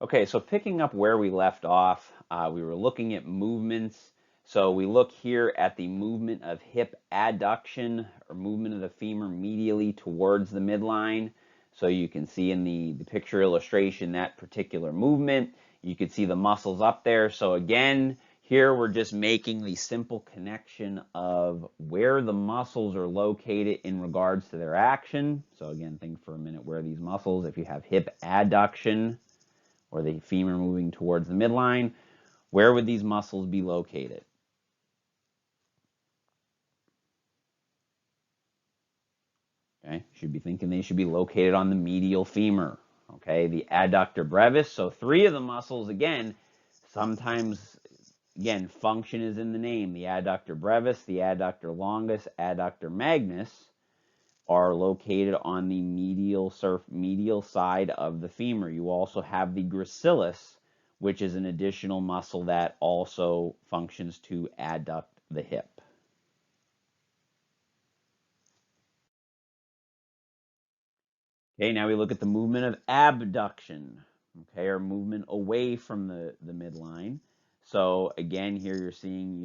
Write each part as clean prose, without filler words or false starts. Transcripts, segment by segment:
Okay, so picking up where we left off, we were looking at movements. So we look here at the movement of hip adduction or movement of the femur medially towards the midline. So you can see in the picture illustration that particular movement. You can see the muscles up there. So again, here we're just making the simple connection of where the muscles are located in regards to their action. So again, think for a minute where these muscles, if you have hip adduction, or the femur moving towards the midline, where would these muscles be located? Okay, should be thinking they should be located on the medial femur. Okay, the adductor brevis. So three of the muscles, again, sometimes, again, function is in the name. The adductor brevis, the adductor longus, adductor magnus are located on the medial side of the femur. You also have the gracilis, which is an additional muscle that also functions to adduct the hip. Okay, now we look at the movement of abduction, okay, or movement away from the midline. So again, here you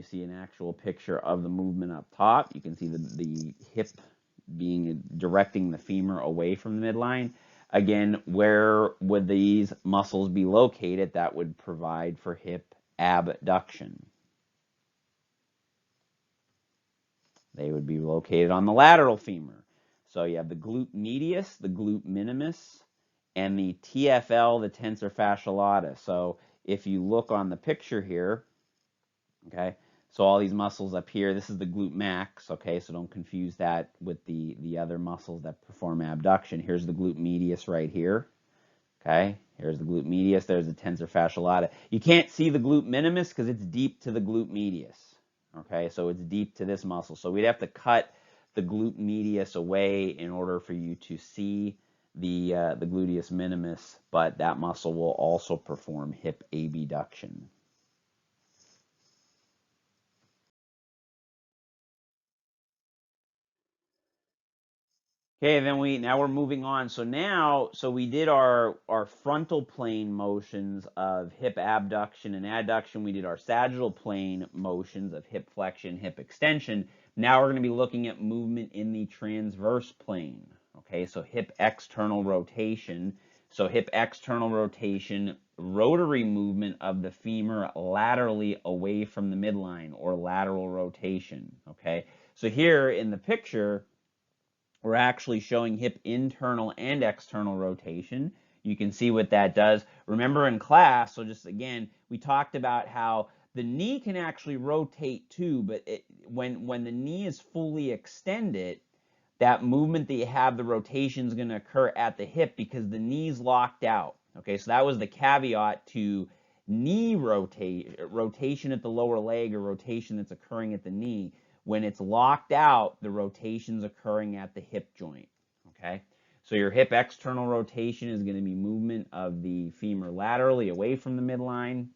see an actual picture of the movement up top. You can see the hip being directing the femur away from the midline. Again, where would these muscles be located that would provide for hip abduction? They would be located on the lateral femur. So you have the glute medius, the glute minimus, and the TFL, the tensor fasciae lata. So if you look on the picture here, okay, so all these muscles up here, this is the glute max, okay, so don't confuse that with the other muscles that perform abduction. Here's the glute medius right here, okay, here's the glute medius, there's the tensor fasciae lata. You can't see the glute minimus because it's deep to the glute medius, okay, so it's deep to this muscle. So we'd have to cut the glute medius away in order for you to see the gluteus minimus, but that muscle will also perform hip abduction. Okay, then now we're moving on. So we did our frontal plane motions of hip abduction and adduction. We did our sagittal plane motions of hip flexion, hip extension. Now we're going to be looking at movement in the transverse plane. Okay, so hip external rotation. So hip external rotation, rotary movement of the femur laterally away from the midline, or lateral rotation. Okay, so here in the picture, we're actually showing hip internal and external rotation. You can see what that does. Remember in class, so just again, we talked about how the knee can actually rotate too, but when the knee is fully extended, that movement that you have, the rotation is going to occur at the hip because the knee's locked out. Okay, so that was the caveat to knee rotation at the lower leg, or rotation that's occurring at the knee. When it's locked out, the rotation's occurring at the hip joint, okay? So your hip external rotation is going to be movement of the femur laterally away from the midline.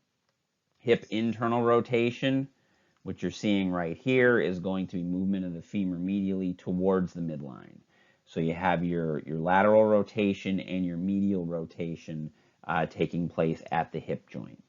Hip internal rotation, which you're seeing right here, is going to be movement of the femur medially towards the midline. So you have your lateral rotation and your medial rotation taking place at the hip joint.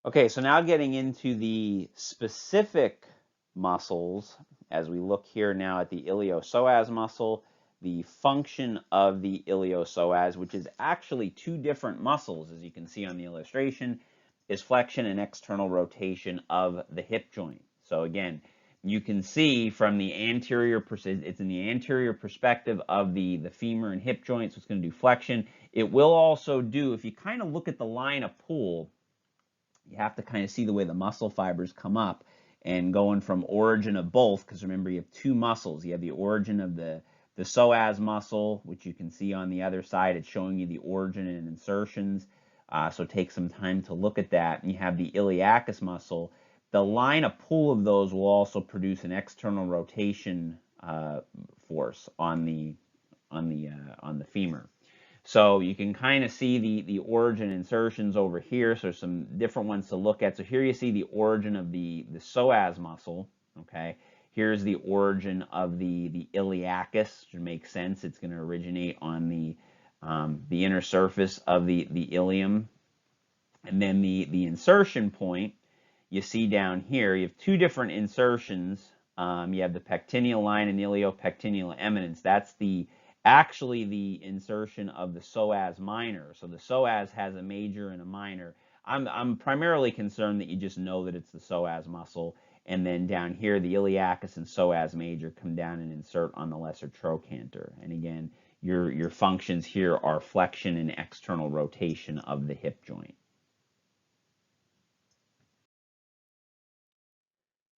Okay, so now getting into the specific muscles, as we look here now at the iliopsoas muscle, the function of the iliopsoas, which is actually two different muscles, as you can see on the illustration, is flexion and external rotation of the hip joint. So again, you can see from the anterior, it's in the anterior perspective of the femur and hip joint, so it's going to do flexion. It will also do, if you kind of look at the line of pull, you have to kind of see the way the muscle fibers come up and going from origin of both, because remember you have two muscles. You have the origin of the psoas muscle, which you can see on the other side. It's showing you the origin and insertions, so take some time to look at that. And you have the iliacus muscle. The line of pull of those will also produce an external rotation force on the femur. So you can kind of see the origin insertions over here. So there's some different ones to look at. So here you see the origin of the psoas muscle. Okay. Here's the origin of the iliacus, which makes sense. It's going to originate on the inner surface of the ilium. And then the insertion point, you see down here, you have two different insertions. You have the pectineal line and the iliopectineal eminence. That's actually the insertion of the psoas minor. So the psoas has a major and a minor. I'm primarily concerned that you just know that it's the psoas muscle. And then down here, the iliacus and psoas major come down and insert on the lesser trochanter. And again, your functions here are flexion and external rotation of the hip joint.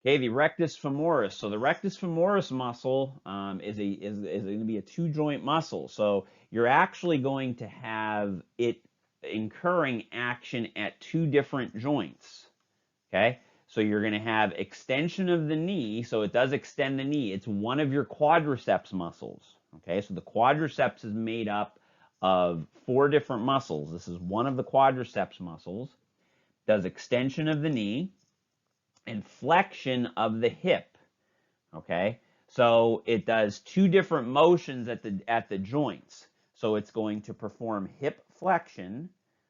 Okay, the rectus femoris. So the rectus femoris muscle is going to be a two-joint muscle. So you're actually going to have it incurring action at two different joints. Okay, so you're going to have extension of the knee. So it does extend the knee. It's one of your quadriceps muscles. Okay, so the quadriceps is made up of 4 different muscles. This is one of the quadriceps muscles. Does extension of the knee and flexion of the hip. Okay, so it does 2 different motions at the joints. So it's going to perform hip flexion,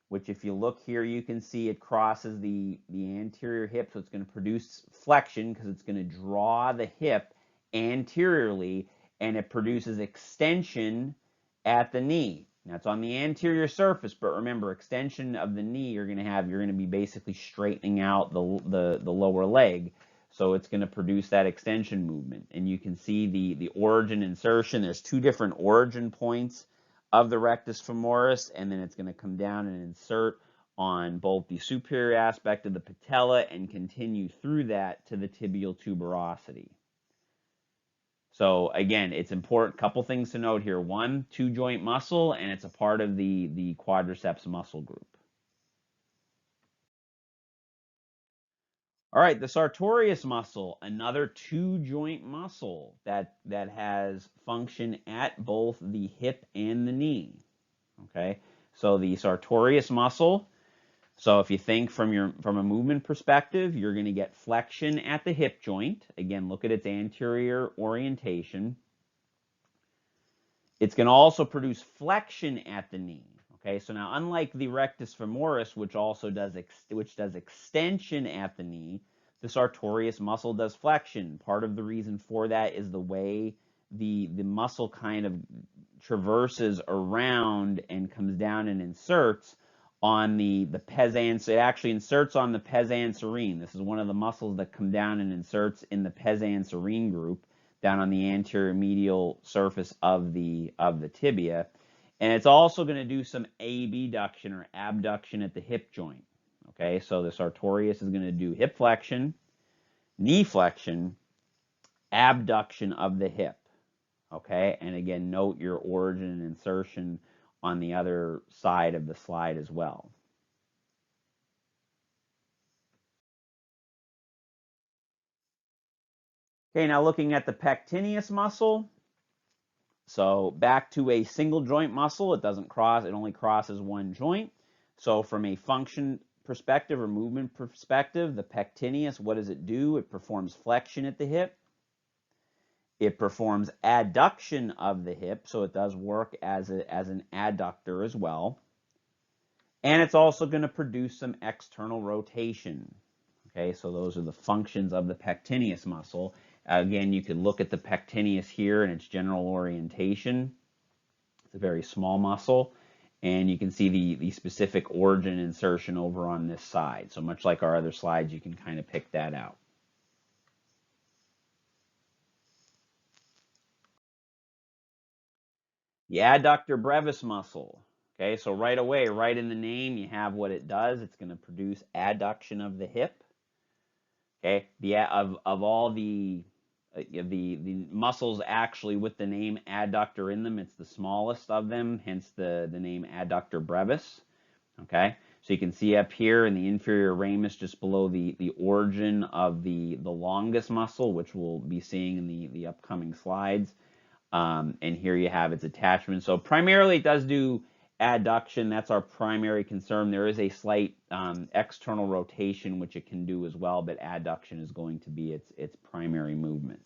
which if you look here, you can see it crosses the anterior hip. So it's going to produce flexion because it's going to draw the hip anteriorly, and it produces extension at the knee. Now it's on the anterior surface, but remember, extension of the knee, you're going to be basically straightening out the lower leg. So it's going to produce that extension movement. And you can see the origin insertion. There's 2 different origin points of the rectus femoris, and then it's going to come down and insert on both the superior aspect of the patella and continue through that to the tibial tuberosity. So again, it's important. Couple things to note here. 1, 2-joint muscle, and it's a part of the quadriceps muscle group. All right, the sartorius muscle, another 2-joint muscle that has function at both the hip and the knee. Okay, so the sartorius muscle. So if you think from a movement perspective, you're going to get flexion at the hip joint. Again, look at its anterior orientation. It's going to also produce flexion at the knee. Okay, so now unlike the rectus femoris, which does extension at the knee, the sartorius muscle does flexion. Part of the reason for that is the way the muscle kind of traverses around and comes down and inserts on the pes anserine. It actually inserts on the pes anserine. This is one of the muscles that come down and inserts in the pes anserine group down on the anterior medial surface of the tibia. And it's also going to do some abduction or abduction at the hip joint. Okay, so the sartorius is going to do hip flexion, knee flexion, abduction of the hip. Okay, and again, note your origin and insertion on the other side of the slide as well. Okay, now looking at the pectineus muscle. So back to a single joint muscle. It doesn't cross, it only crosses one joint. So from a function perspective or movement perspective, the pectineus, what does it do? It performs flexion at the hip. It performs adduction of the hip, so it does work as an adductor as well. And it's also going to produce some external rotation. Okay, so those are the functions of the pectineus muscle. Again, you can look at the pectineus here and its general orientation. It's a very small muscle. And you can see the specific origin insertion over on this side. So much like our other slides, you can kind of pick that out. The adductor brevis muscle. Okay, so right away, right in the name, you have what it does. It's going to produce adduction of the hip. Okay, of all the muscles actually with the name adductor in them, it's the smallest of them, hence the name adductor brevis. Okay, so you can see up here in the inferior ramus, just below the origin of the longus muscle, which we'll be seeing in the upcoming slides. And here you have its attachment. So primarily it does do adduction. That's our primary concern. There is a slight external rotation, which it can do as well, but adduction is going to be its primary movement.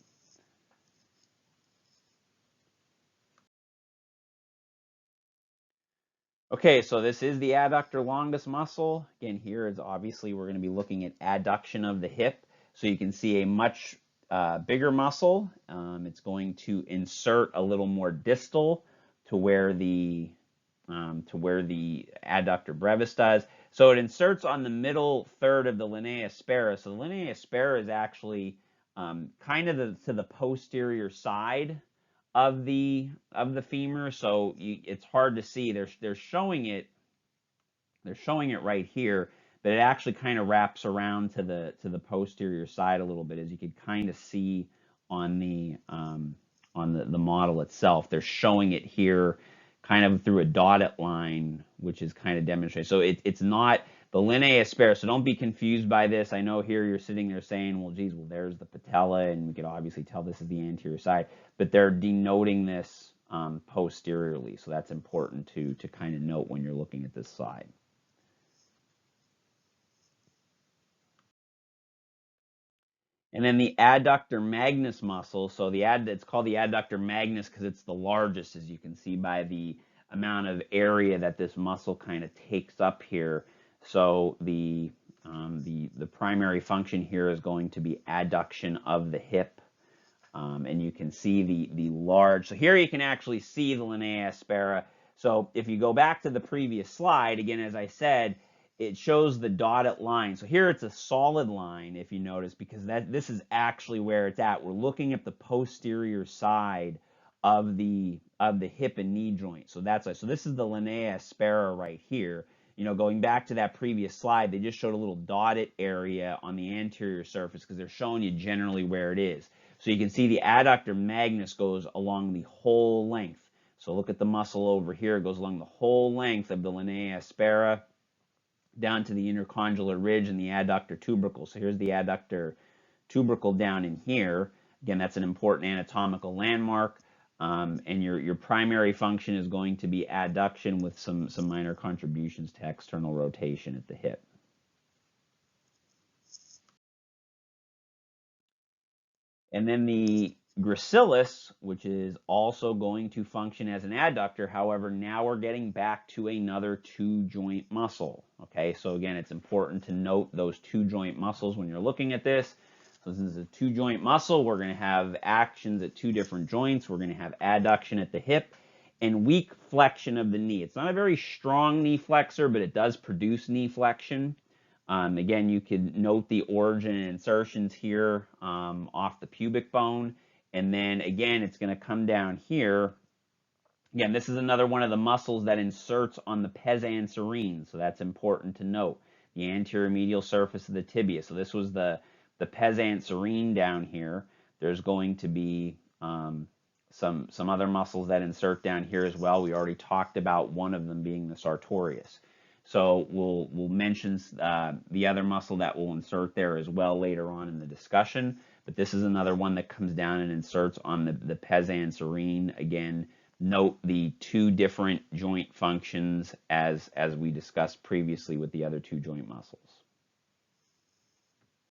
Okay, so this is the adductor longus muscle. Again, here is obviously we're going to be looking at adduction of the hip. So you can see a much bigger muscle. It's going to insert a little more distal to where the adductor brevis does. So it inserts on the middle third of the linea aspera. So the linea aspera is actually kind of to the posterior side of the femur. So it's hard to see. They're showing it. They're showing it right here, but it actually kind of wraps around to the posterior side a little bit, as you could kind of see on the model itself. They're showing it here kind of through a dotted line, which is kind of demonstrated. So it's not the linea aspera. So don't be confused by this. I know here you're sitting there saying, well, geez, well, there's the patella, and we could obviously tell this is the anterior side, but they're denoting this posteriorly. So that's important to kind of note when you're looking at this side. And then the adductor magnus muscle. So it's called the adductor magnus because it's the largest, as you can see by the amount of area that this muscle kind of takes up here. So the primary function here is going to be adduction of the hip. And you can see the large. So here you can actually see the linea aspera. So if you go back to the previous slide, again, as I said, it shows the dotted line. So here it's a solid line, if you notice, because this is actually where it's at. We're looking at the posterior side of the hip and knee joint. So that's so this is the linea aspera right here. You know, going back to that previous slide, they just showed a little dotted area on the anterior surface because they're showing you generally where it is. So you can see the adductor magnus goes along the whole length. So look at the muscle over here. It goes along the whole length of the linea aspera down to the intercondylar ridge and the adductor tubercle. So here's the adductor tubercle down in here. Again, that's an important anatomical landmark. And your primary function is going to be adduction with some minor contributions to external rotation at the hip. And then the gracilis, which is also going to function as an adductor. However, now we're getting back to another two-joint muscle. Okay, so again, it's important to note those two-joint muscles when you're looking at this. So this is a two-joint muscle. We're going to have actions at two different joints. We're going to have adduction at the hip and weak flexion of the knee. It's not a very strong knee flexor, but it does produce knee flexion. Again, you could note the origin and insertions here off the pubic bone. And then again, it's going to come down here. Again, this is another one of the muscles that inserts on the pes anserine. So that's important to note. The anterior medial surface of the tibia. So this was the pes anserine down here. There's going to be some other muscles that insert down here as well. We already talked about one of them being the sartorius. So we'll mention the other muscle that will insert there as well later on in the discussion. But this is another one that comes down and inserts on the pes anserine. Again, note the two different joint functions as we discussed previously with the other two joint muscles.